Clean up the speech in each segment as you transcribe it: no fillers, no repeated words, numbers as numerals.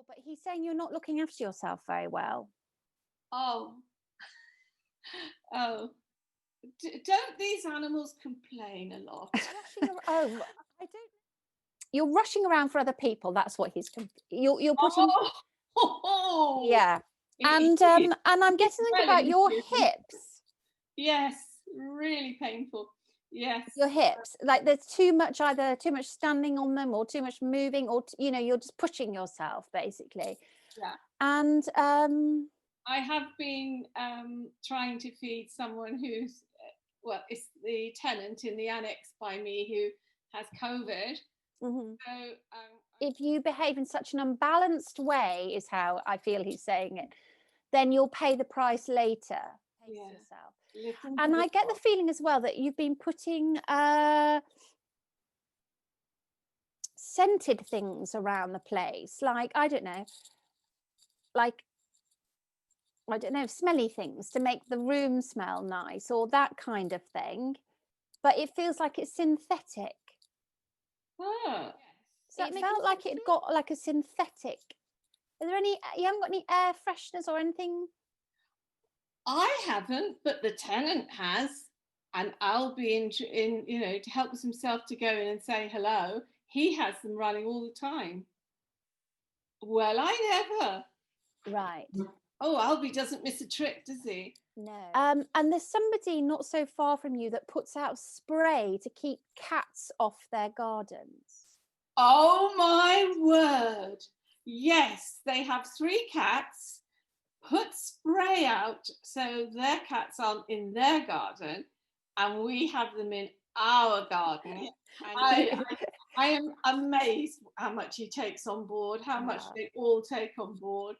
Oh, but he's saying you're not looking after yourself very well. Oh. Oh. Don't these animals complain a lot? I don't. You're rushing around for other people. That's what you're putting. Oh. Yeah, and I'm getting something about your hips. Yes, really painful. Yes, your hips. Like there's either too much standing on them or too much moving, or you're just pushing yourself basically. Yeah. And I have been trying to feed someone who's it's the tenant in the annex by me who has COVID. Mm-hmm. So if you behave in such an unbalanced way, is how I feel he's saying it, then you'll pay the price later. Pace yourself. And I get the feeling as well that you've been putting scented things around the place, like I don't know, smelly things to make the room smell nice or that kind of thing, but it feels like it's synthetic. Oh. So it felt like it got like a synthetic. Are there any? You haven't got any air fresheners or anything? I haven't, but the tenant has, and ALBY in to help himself to go in and say hello. He has them running all the time. Well, I never. Right. Oh, ALBY doesn't miss a trick, does he? No. And there's somebody not so far from you that puts out spray to keep cats off their gardens. Oh my word! Yes, they have 3 cats. Put spray out so their cats aren't in their garden, and we have them in our garden. And I am amazed how much he takes on board, how much they all take on board.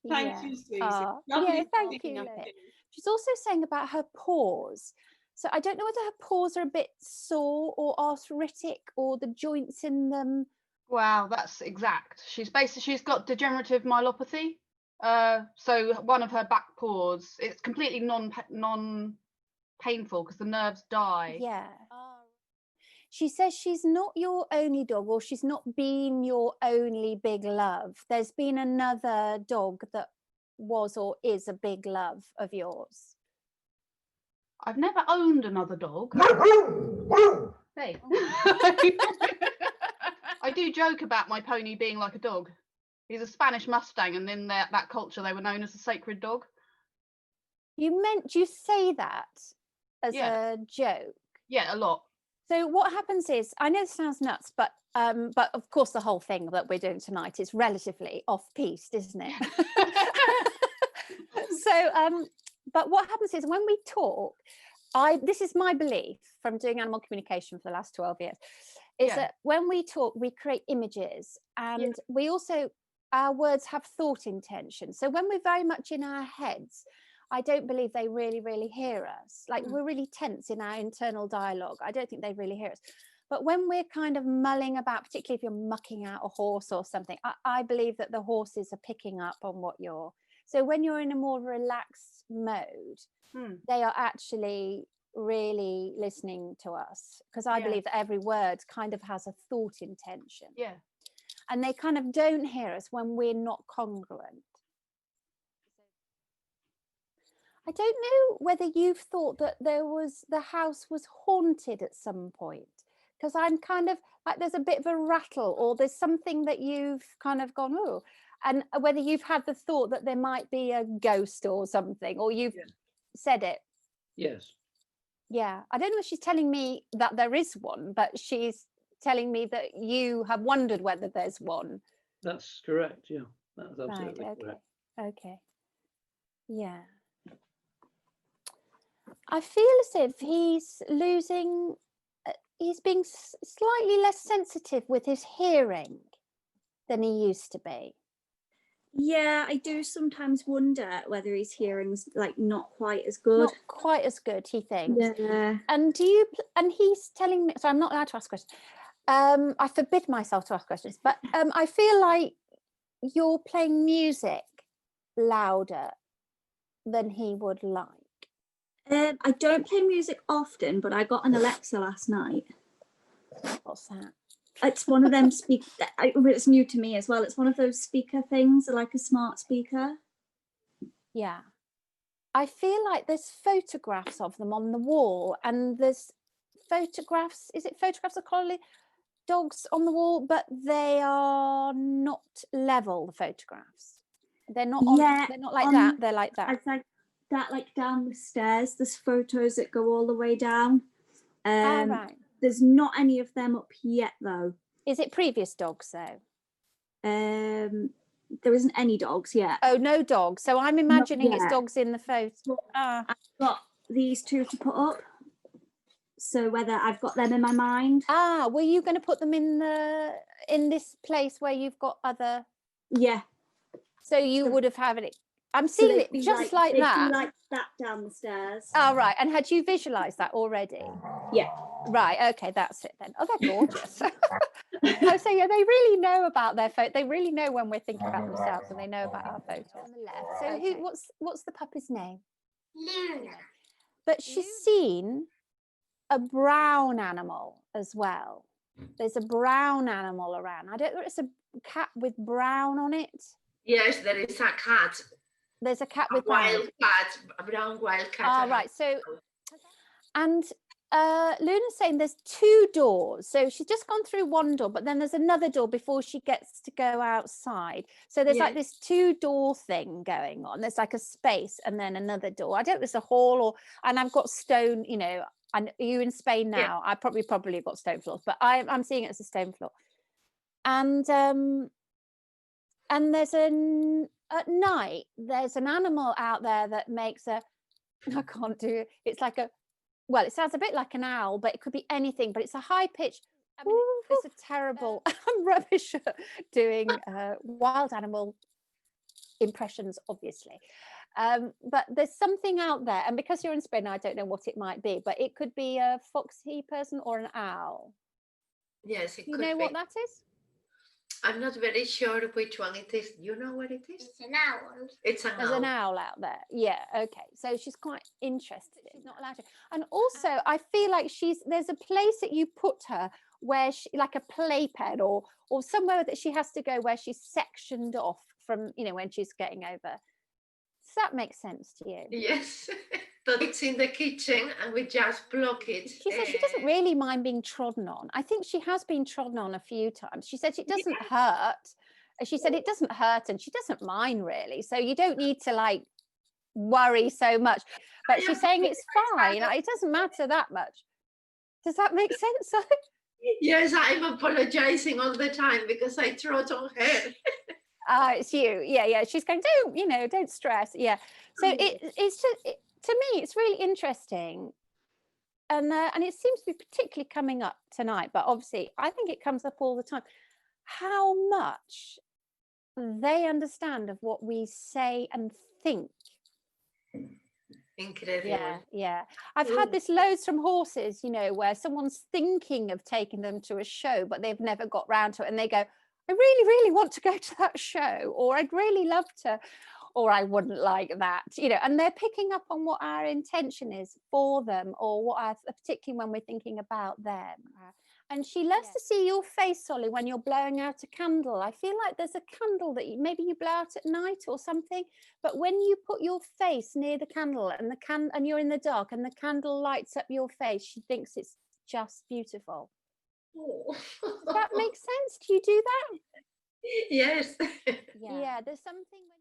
Thank you, Susie. Yeah, thank you. She's also saying about her paws. So I don't know whether her paws are a bit sore or arthritic or the joints in them. Wow, that's exact. She's got degenerative myelopathy. So one of her back paws, it's completely non-painful because the nerves die. Yeah. She says she's not your only dog, or she's not been your only big love. There's been another dog that was or is a big love of yours. I've never owned another dog. Hey. I do joke about my pony being like a dog. He's a Spanish Mustang, and in that culture they were known as a sacred dog. You say that as a joke? Yeah, a lot. So what happens is, I know this sounds nuts, but of course the whole thing that we're doing tonight is relatively off-piste, isn't it? So, but what happens is when we talk, this is my belief from doing animal communication for the last 12 years, is that when we talk, we create images, and we also, our words have thought intention. So when we're very much in our heads, I don't believe they really, really hear us. Like we're really tense in our internal dialogue. I don't think they really hear us. But when we're kind of mulling about, particularly if you're mucking out a horse or something, I believe that the horses are picking up on what you're. So when you're in a more relaxed mode, they are actually really listening to us, because I believe that every word kind of has a thought intention. Yeah. And they kind of don't hear us when we're not congruent. I don't know whether you've thought that the house was haunted at some point, because I'm kind of like there's a bit of a rattle, or there's something that you've kind of gone, oh, and whether you've had the thought that there might be a ghost or something, or you've said it. Yes. Yeah, I don't know if she's telling me that there is one, but she's telling me that you have wondered whether there's one. That's correct, yeah. That's absolutely right, correct. Okay. Yeah. I feel as if he's being slightly less sensitive with his hearing than he used to be. Yeah, I do sometimes wonder whether his hearing's like not quite as good. Not quite as good, he thinks. Yeah. And he's telling me, so I'm not allowed to ask questions. I forbid myself to ask questions, but I feel like you're playing music louder than he would like. I don't play music often, but I got an Alexa last night. What's that? It's one of them it's new to me as well. It's one of those speaker things, like a smart speaker. Yeah. I feel like there's photographs of them on the wall, and there's photographs, is it photographs of collie dogs on the wall, but they are not level, the photographs. They're not on, they're not like that, they're like that. It's like that, like down the stairs, there's photos that go all the way down. Right. There's not any of them up yet though. Is it previous dogs though? There isn't any dogs yet. Oh, no dogs. So I'm imagining it's dogs in the photo. I've got these two to put up. So whether I've got them in my mind. Were you going to put them in this place where you've got other? Yeah. So you would have had it. I'm seeing it just like that. Like that down the stairs. Oh, right. And had you visualised that already? Yeah. Right. Okay, that's it then. Oh, they're gorgeous. Oh, so yeah, they really know about their photo. They really know when we're thinking about themselves, and they know about our photo. On the left. So what's the puppy's name? Luna. But she's seen a brown animal as well. There's a brown animal around. I don't know if it's a cat with brown on it. Yes, there is a cat. There's a cat with brown. Wild cat, a brown wild cat. Ah, right. So, and Luna's saying there's two doors. So she's just gone through one door, but then there's another door before she gets to go outside. So there's like this two-door thing going on. There's like a space and then another door. I don't know if it's a hall and I've got stone, you know. And are you in Spain now? Yeah. I probably got stone floors, but I'm seeing it as a stone floor. And there's at night there's an animal out there that makes I can't do it. It's like it sounds a bit like an owl, but it could be anything. But it's a high pitch. I mean, it's a terrible. I'm rubbish at doing wild animal impressions, obviously. But there's something out there, and because you're in Spain, I don't know what it might be, but it could be a foxy person or an owl. Yes, it could be. You know what that is? I'm not very sure which one it is. You know what it is? It's an owl. It's an There's owl. an owl out there. Yeah, okay. So she's quite interested. She's not allowed to. And also, I feel like there's a place that you put her where she, like a playpen or somewhere that she has to go where she's sectioned off from, you know, when she's getting over. Does that make sense to you? Yes, but it's in the kitchen and we just block it. She said she doesn't really mind being trodden on. I think she has been trodden on a few times. She said it doesn't hurt. She said it doesn't hurt and she doesn't mind really. So you don't need to like worry so much. But she's saying it's fine. It doesn't matter that much. Does that make sense? Yes, I'm apologizing all the time because I trod on her. It's you. Yeah. She's going, don't stress. Yeah. So it's just to me, it's really interesting, and it seems to be particularly coming up tonight. But obviously, I think it comes up all the time. How much they understand of what we say and think. Incredible. Yeah. I've had this loads from horses, you know, where someone's thinking of taking them to a show, but they've never got round to it, and they go, I really, really want to go to that show, or I'd really love to, or I wouldn't like that, you know, and they're picking up on what our intention is for them, or particularly when we're thinking about them. And she loves to see your face, Solly, when you're blowing out a candle. I feel like there's a candle that maybe you blow out at night or something, but when you put your face near the candle and you're in the dark and the candle lights up your face, she thinks it's just beautiful. Oh. Does that make sense? Do you do that? Yes. Yeah, there's something when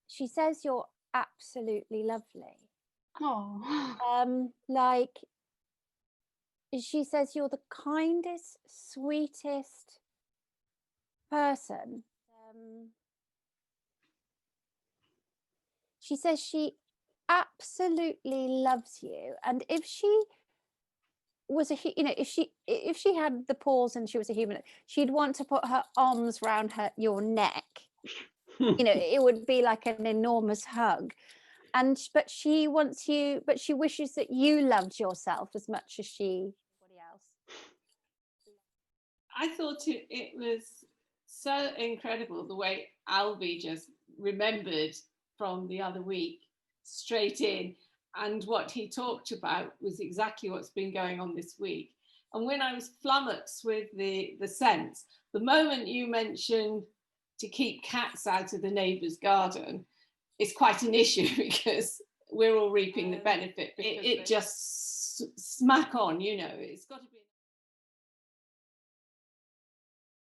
she says you're absolutely lovely. Oh. Like she says you're the kindest, sweetest person. She says she absolutely loves you, and if she was if she had the paws and she was a human, she'd want to put her arms around your neck. You know, it would be like an enormous hug. But she wishes that you loved yourself as much as anybody else. I thought it was so incredible the way ALBY just remembered from the other week straight in. And what he talked about was exactly what's been going on this week. And when I was flummoxed with the sense, the moment you mentioned to keep cats out of the neighbour's garden, it's quite an issue because we're all reaping the benefit. It just smack on, you know, it's got to be.